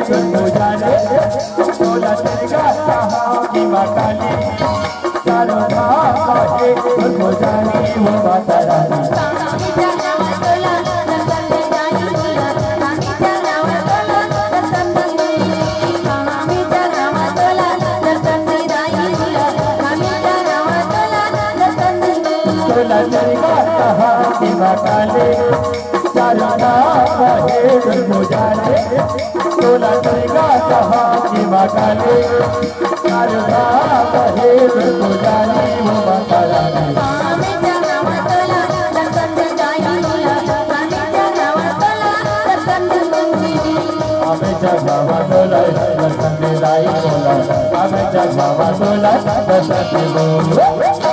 तुम जाने तोला तेरा कहाँ की माँ काली चारों कहे तुम जाने वो माता रानी तोला तेरा कहाँ की माँ काली चारों कहे तुम जाने तोला तेरा कहाँ की माँ काली चारों कहे तुम जाने वो माता रानी जगवा तोला दर्शन दिलाई बोला हमें जगवा तोला दर्शन बोला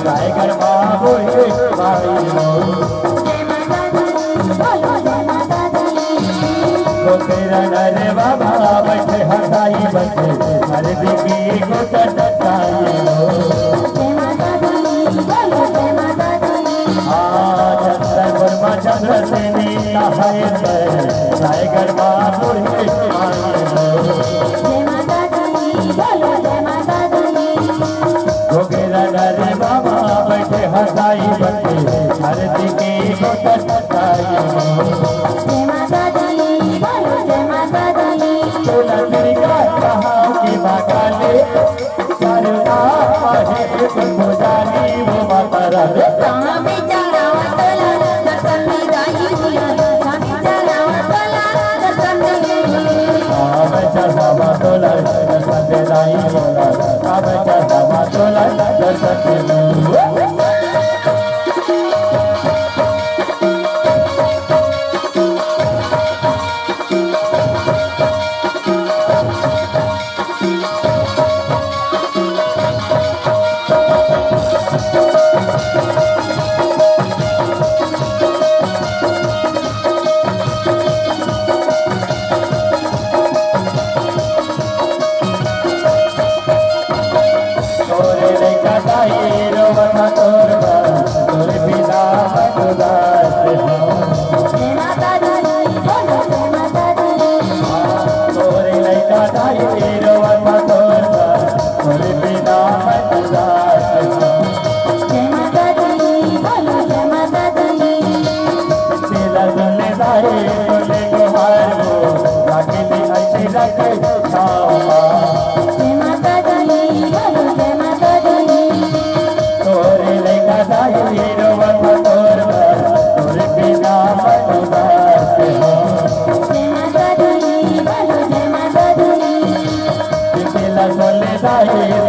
टाइगर बाबू तेरा नरे बाबा बैठे हटाई बचे हर दिखी को चंद्र से टाइगर बाबू रे बाबा बैठे हटाई बचे हर दिखे को तोला तेरा कहाँ की माँ काली चारों कहे तुम जाने वो माता रानी तोला दर्शन दिलाई बोला अब जगवा तोला दर्शन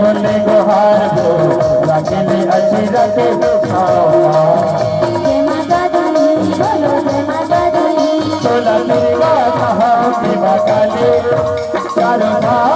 बोले गुहार को रखले अच्छी रखे तोला तेरा कहाँ की माँ काली चारों